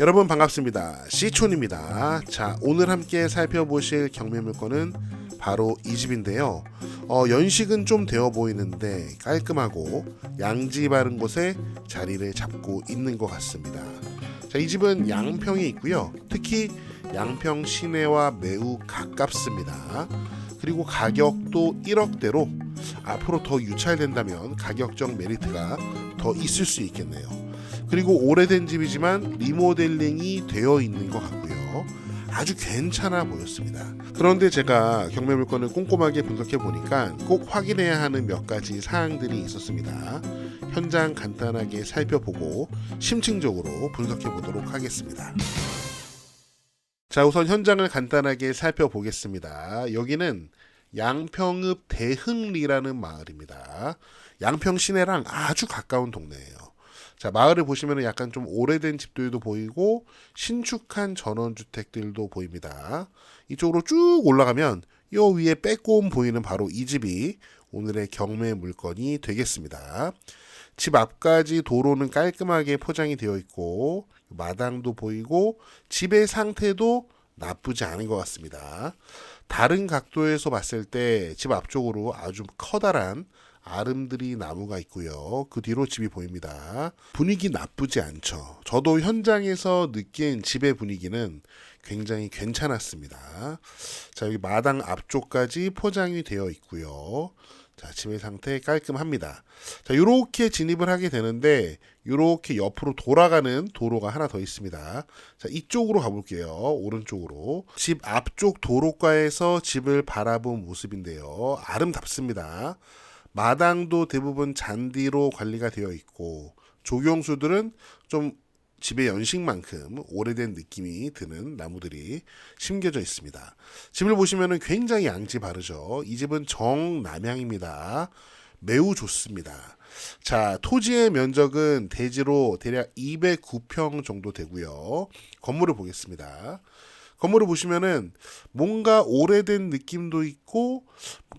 여러분 반갑습니다. C촌입니다. 자, 오늘 함께 살펴보실 경매 물건은 바로 이 집인데요. 연식은 좀 되어 보이는데 깔끔하고 양지 바른 곳에 자리를 잡고 있는 것 같습니다. 자, 이 집은 양평에 있고요. 특히 양평 시내와 매우 가깝습니다. 그리고 가격도 1억대로 앞으로 더 유찰된다면 가격적 메리트가 더 있을 수 있겠네요. 그리고 오래된 집이지만 리모델링이 되어 있는 것 같고요. 아주 괜찮아 보였습니다. 그런데 제가 경매 물건을 꼼꼼하게 분석해 보니까 꼭 확인해야 하는 몇 가지 사항들이 있었습니다. 현장 간단하게 살펴보고 심층적으로 분석해 보도록 하겠습니다. 자, 우선 현장을 간단하게 살펴보겠습니다. 여기는 양평읍 대흥리라는 마을입니다. 양평 시내랑 아주 가까운 동네예요. 자, 마을을 보시면 약간 좀 오래된 집들도 보이고 신축한 전원주택들도 보입니다. 이쪽으로 쭉 올라가면 요 위에 빼꼼 보이는 바로 이 집이 오늘의 경매 물건이 되겠습니다. 집 앞까지 도로는 깔끔하게 포장이 되어 있고 마당도 보이고 집의 상태도 나쁘지 않은 것 같습니다. 다른 각도에서 봤을 때 집 앞쪽으로 아주 커다란 아름드리 나무가 있고요. 그 뒤로 집이 보입니다. 분위기 나쁘지 않죠. 저도 현장에서 느낀 집의 분위기는 굉장히 괜찮았습니다. 자, 여기 마당 앞쪽까지 포장이 되어 있고요. 자, 집의 상태 깔끔합니다. 자, 이렇게 진입을 하게 되는데 이렇게 옆으로 돌아가는 도로가 하나 더 있습니다. 자, 이쪽으로 가볼게요. 오른쪽으로. 집 앞쪽 도로가에서 집을 바라본 모습인데요. 아름답습니다. 마당도 대부분 잔디로 관리가 되어 있고 조경수들은 좀 집의 연식만큼 오래된 느낌이 드는 나무들이 심겨져 있습니다. 집을 보시면 굉장히 양지 바르죠. 이 집은 정남향입니다. 매우 좋습니다. 자, 토지의 면적은 대지로 대략 209평 정도 되고요. 건물을 보겠습니다. 건물을 보시면은 뭔가 오래된 느낌도 있고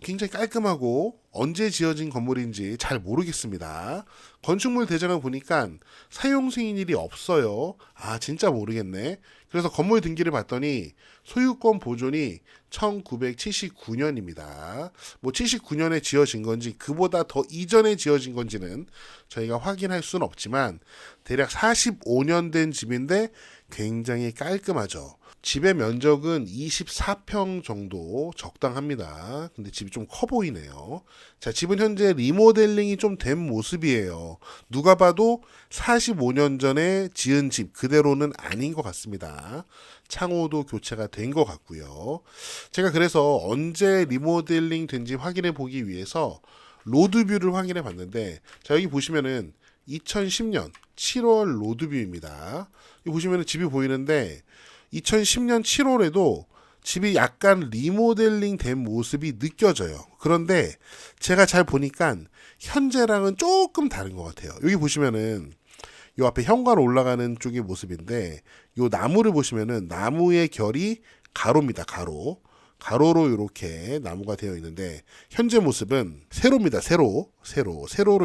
굉장히 깔끔하고 언제 지어진 건물인지 잘 모르겠습니다. 건축물 대장을 보니까 사용 승인일이 없어요. 아, 진짜 모르겠네. 그래서 건물 등기를 봤더니 소유권 보존이 1979년입니다. 뭐 79년에 지어진 건지 그보다 더 이전에 지어진 건지는 저희가 확인할 수는 없지만 대략 45년 된 집인데 굉장히 깔끔하죠. 집의 면적은 24평 정도 적당합니다. 근데 집이 좀 커 보이네요. 자, 집은 현재 리모델링이 좀 된 모습이에요. 누가 봐도 45년 전에 지은 집 그대로는 아닌 것 같습니다. 창호도 교체가 된 것 같고요. 제가 그래서 언제 리모델링 된지 확인해 보기 위해서 로드뷰를 확인해 봤는데, 자, 여기 보시면은 2010년 7월 로드뷰입니다. 여기 보시면은 집이 보이는데 2010년 7월에도 집이 약간 리모델링 된 모습이 느껴져요. 그런데 제가 잘 보니까 현재랑은 조금 다른 것 같아요. 여기 보시면은 요 앞에 현관 올라가는 쪽의 모습인데 요 나무를 보시면은 나무의 결이 가로입니다. 가로로 이렇게 나무가 되어 있는데 현재 모습은 세로입니다. 세로로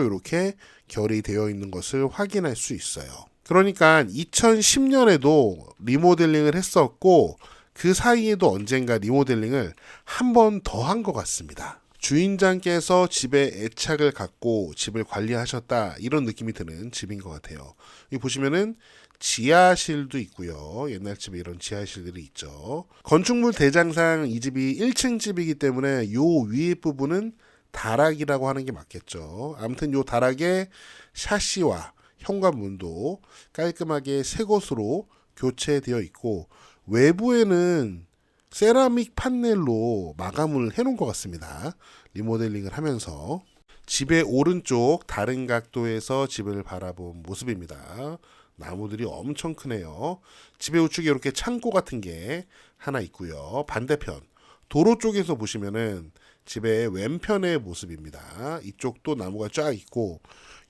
이렇게 결이 되어 있는 것을 확인할 수 있어요. 그러니까 2010년에도 리모델링을 했었고 그 사이에도 언젠가 리모델링을 한 번 더 한 것 같습니다. 주인장께서 집에 애착을 갖고 집을 관리하셨다 이런 느낌이 드는 집인 것 같아요. 여기 보시면은 지하실도 있고요. 옛날 집에 이런 지하실들이 있죠. 건축물 대장상 이 집이 1층 집이기 때문에 요 위에 부분은 다락이라고 하는 게 맞겠죠. 아무튼 요 다락에 샤시와 현관문도 깔끔하게 새 것으로 교체되어 있고 외부에는 세라믹 판넬로 마감을 해놓은 것 같습니다. 리모델링을 하면서 집의 오른쪽 다른 각도에서 집을 바라본 모습입니다. 나무들이 엄청 크네요. 집의 우측에 이렇게 창고 같은 게 하나 있고요. 반대편 도로 쪽에서 보시면은 집의 왼편의 모습입니다. 이쪽도 나무가 쫙 있고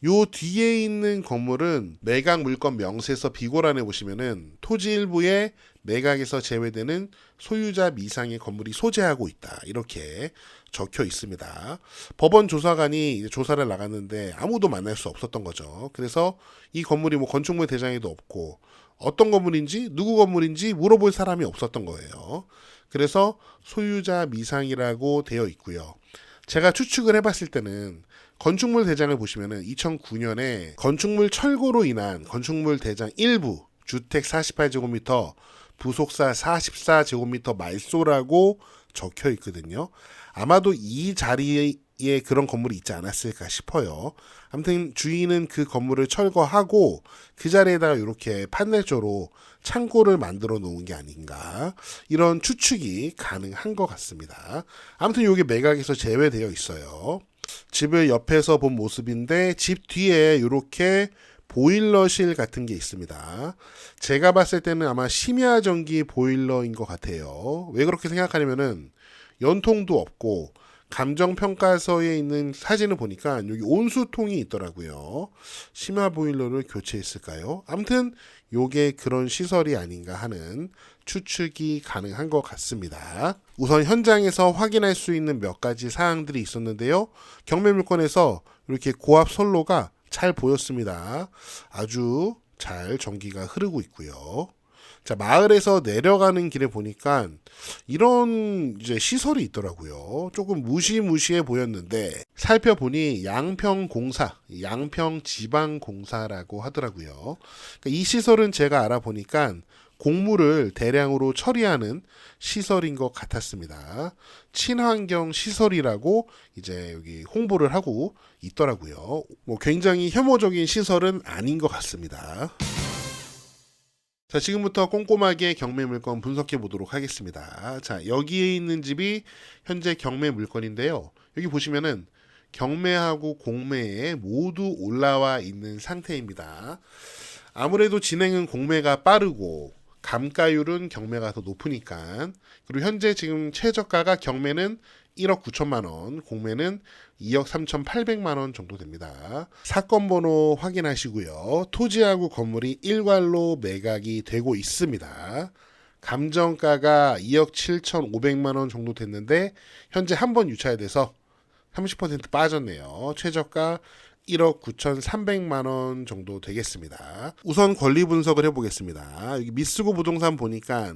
요 뒤에 있는 건물은 매각 물건 명세서 비고란에 보시면은 토지 일부에 매각에서 제외되는 소유자 미상의 건물이 소재하고 있다. 이렇게 적혀 있습니다. 법원 조사관이 조사를 나갔는데 아무도 만날 수 없었던 거죠. 그래서 이 건물이 뭐 건축물 대장에도 없고 어떤 건물인지 누구 건물인지 물어볼 사람이 없었던 거예요. 그래서 소유자 미상이라고 되어 있고요. 제가 추측을 해봤을 때는 건축물 대장을 보시면은 2009년에 건축물 철거로 인한 건축물 대장 일부 주택 48제곱미터 부속사 44제곱미터 말소라고 적혀 있거든요. 아마도 이 자리에 그런 건물이 있지 않았을까 싶어요. 아무튼 주인은 그 건물을 철거하고 그 자리에다가 이렇게 판넬조로 창고를 만들어 놓은 게 아닌가, 이런 추측이 가능한 것 같습니다. 아무튼 이게 매각에서 제외되어 있어요. 집을 옆에서 본 모습인데 집 뒤에 이렇게 보일러실 같은 게 있습니다. 제가 봤을 때는 아마 심야 전기 보일러인 것 같아요. 왜 그렇게 생각하냐면은 연통도 없고 감정평가서에 있는 사진을 보니까 여기 온수통이 있더라고요. 심야 보일러를 교체했을까요? 아무튼 요게 그런 시설이 아닌가 하는 추측이 가능한 것 같습니다. 우선 현장에서 확인할 수 있는 몇 가지 사항들이 있었는데요. 경매물건에서 이렇게 고압 선로가 잘 보였습니다. 아주 잘 전기가 흐르고 있고요. 자, 마을에서 내려가는 길에 보니까 이런 이제 시설이 있더라고요. 조금 무시무시해 보였는데 살펴보니 양평공사, 양평지방공사라고 하더라고요. 그러니까 이 시설은 제가 알아보니까 곡물을 대량으로 처리하는 시설인 것 같았습니다. 친환경 시설이라고 이제 여기 홍보를 하고 있더라고요. 뭐 굉장히 혐오적인 시설은 아닌 것 같습니다. 자, 지금부터 꼼꼼하게 경매 물건 분석해 보도록 하겠습니다. 자, 여기에 있는 집이 현재 경매 물건인데요. 여기 보시면은 경매하고 공매에 모두 올라와 있는 상태입니다. 아무래도 진행은 공매가 빠르고 감가율은 경매가 더 높으니까, 그리고 현재 지금 최저가가 경매는 1억 9천만 원, 공매는 2억 3,800만 원 정도 됩니다. 사건 번호 확인하시고요. 토지하고 건물이 일괄로 매각이 되고 있습니다. 감정가가 2억 7,500만 원 정도 됐는데 현재 한 번 유찰돼서 30% 빠졌네요. 최저가 1억 9,300만 원 정도 되겠습니다. 우선 권리 분석을 해보겠습니다. 여기 미쓰고 부동산 보니까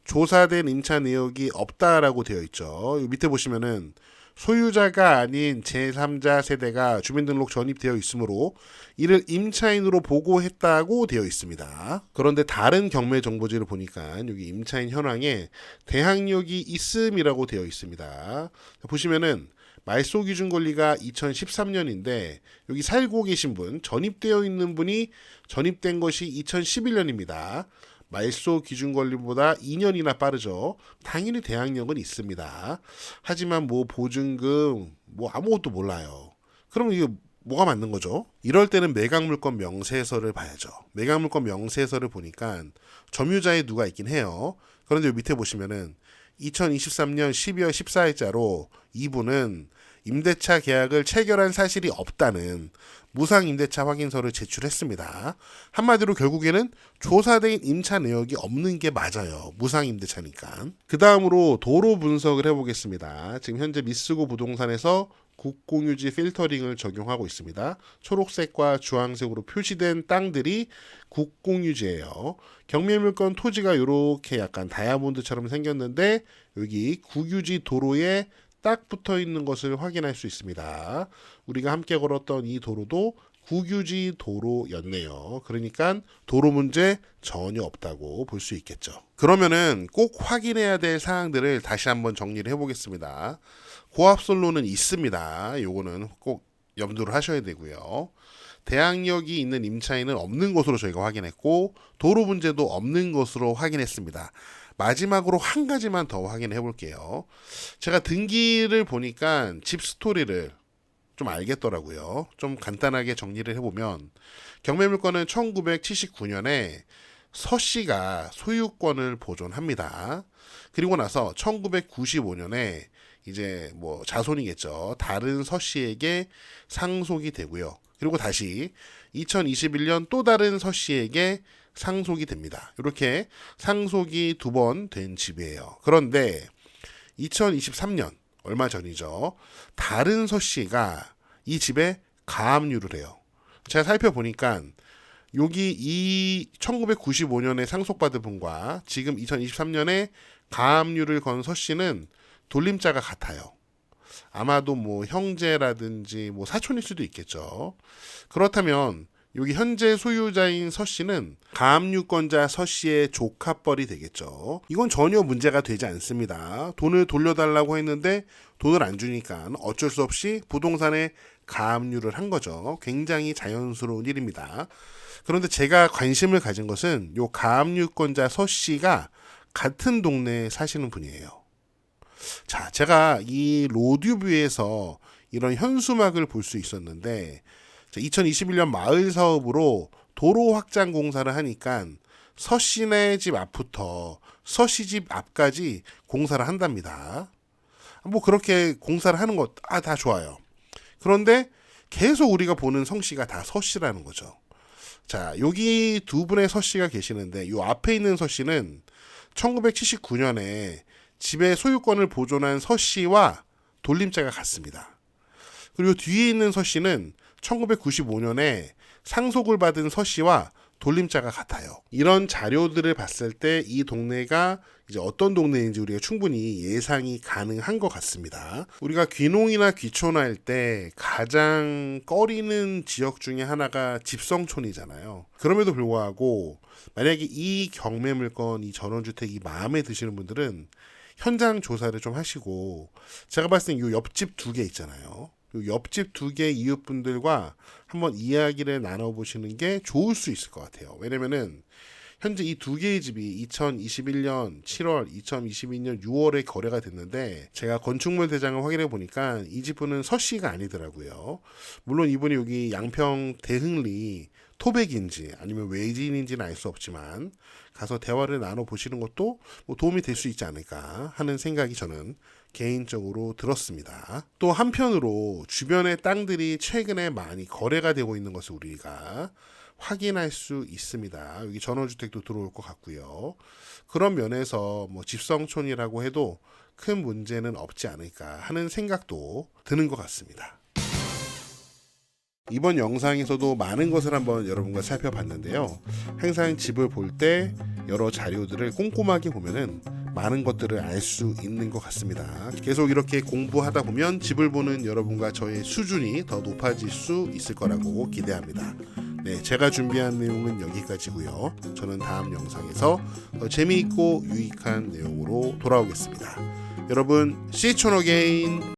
조사된 임차 내역이 없다라고 되어 있죠. 여기 밑에 보시면은 소유자가 아닌 제3자 세대가 주민등록 전입되어 있으므로 이를 임차인으로 보고했다고 되어 있습니다. 그런데 다른 경매 정보지를 보니까 여기 임차인 현황에 대항력이 있음이라고 되어 있습니다. 보시면은 말소 기준 권리가 2013년인데 여기 살고 계신 분, 전입되어 있는 분이 전입된 것이 2011년입니다. 말소 기준 권리보다 2년이나 빠르죠. 당연히 대항력은 있습니다. 하지만 뭐 보증금 뭐 아무것도 몰라요. 그럼 이게 뭐가 맞는 거죠? 이럴 때는 매각물건 명세서를 봐야죠. 매각물건 명세서를 보니까 점유자에 누가 있긴 해요. 그런데 밑에 보시면은 2023년 12월 14일자로 이분은 임대차 계약을 체결한 사실이 없다는 무상 임대차 확인서를 제출했습니다. 한마디로 결국에는 조사된 임차 내역이 없는 게 맞아요. 무상 임대차니까. 그 다음으로 도로 분석을 해보겠습니다. 지금 현재 미쓰고 부동산에서 국공유지 필터링을 적용하고 있습니다. 초록색과 주황색으로 표시된 땅들이 국공유지예요. 경매물건 토지가 이렇게 약간 다이아몬드처럼 생겼는데 여기 국유지 도로에 딱 붙어 있는 것을 확인할 수 있습니다. 우리가 함께 걸었던 이 도로도 국유지 도로였네요. 그러니까 도로 문제 전혀 없다고 볼 수 있겠죠. 그러면은 꼭 확인해야 될 사항들을 다시 한번 정리를 해보겠습니다. 고압선로는 있습니다. 요거는 꼭 염두를 하셔야 되고요. 대항력이 있는 임차인은 없는 것으로 저희가 확인했고 도로 문제도 없는 것으로 확인했습니다. 마지막으로 한 가지만 더 확인해 볼게요. 제가 등기를 보니까 집 스토리를 좀 알겠더라고요. 좀 간단하게 정리를 해보면 경매물건은 1979년에 서씨가 소유권을 보존합니다. 그리고 나서 1995년에 이제 뭐 자손이겠죠. 다른 서씨에게 상속이 되고요. 그리고 다시 2021년 또 다른 서씨에게 상속이 됩니다. 이렇게 상속이 2번 된 집이에요. 그런데 2023년 얼마 전이죠. 다른 서씨가 이 집에 가압류를 해요. 제가 살펴보니까 여기 이 1995년에 상속받은 분과 지금 2023년에 가압류를 건 서씨는 돌림자가 같아요. 아마도 뭐 형제라든지 뭐 사촌일 수도 있겠죠. 그렇다면 여기 현재 소유자인 서씨는 가압류권자 서씨의 조카뻘이 되겠죠. 이건 전혀 문제가 되지 않습니다. 돈을 돌려달라고 했는데 돈을 안 주니까 어쩔 수 없이 부동산에 가압류를 한 거죠. 굉장히 자연스러운 일입니다. 그런데 제가 관심을 가진 것은 요 가압류권자 서씨가 같은 동네에 사시는 분이에요. 자, 제가 이 로드뷰에서 이런 현수막을 볼 수 있었는데 2021년 마을 사업으로 도로 확장 공사를 하니까 서씨네 집 앞부터 서씨 집 앞까지 공사를 한답니다. 뭐 그렇게 공사를 하는 것 다 좋아요. 그런데 계속 우리가 보는 성씨가 다 서씨라는 거죠. 자, 여기 두 분의 서씨가 계시는데 요 앞에 있는 서씨는 1979년에 집의 소유권을 보존한 서씨와 돌림자가 같습니다. 그리고 뒤에 있는 서씨는 1995년에 상속을 받은 서씨와 돌림자가 같아요. 이런 자료들을 봤을 때 이 동네가 이제 어떤 동네인지 우리가 충분히 예상이 가능한 것 같습니다. 우리가 귀농이나 귀촌할 때 가장 꺼리는 지역 중에 하나가 집성촌이잖아요. 그럼에도 불구하고 만약에 이 경매물건, 이 전원주택이 마음에 드시는 분들은 현장 조사를 좀 하시고, 제가 봤을 땐 이 옆집 2개 있잖아요. 옆집 2개 이웃분들과 한번 이야기를 나눠보시는 게 좋을 수 있을 것 같아요. 왜냐면은 현재 이 2개의 집이 2021년 7월, 2022년 6월에 거래가 됐는데 제가 건축물 대장을 확인해 보니까 이 집분은 서씨가 아니더라고요. 물론 이분이 여기 양평 대흥리 토백인지 아니면 외지인인지는 알 수 없지만 가서 대화를 나눠보시는 것도 뭐 도움이 될 수 있지 않을까 하는 생각이 저는 개인적으로 들었습니다. 또 한편으로 주변의 땅들이 최근에 많이 거래가 되고 있는 것을 우리가 확인할 수 있습니다. 여기 전원주택도 들어올 것 같고요. 그런 면에서 뭐 집성촌이라고 해도 큰 문제는 없지 않을까 하는 생각도 드는 것 같습니다. 이번 영상에서도 많은 것을 한번 여러분과 살펴봤는데요. 항상 집을 볼 때 여러 자료들을 꼼꼼하게 보면은 많은 것들을 알 수 있는 것 같습니다. 계속 이렇게 공부하다 보면 집을 보는 여러분과 저의 수준이 더 높아질 수 있을 거라고 기대합니다. 네, 제가 준비한 내용은 여기까지고요. 저는 다음 영상에서 더 재미있고 유익한 내용으로 돌아오겠습니다. 여러분, See you again.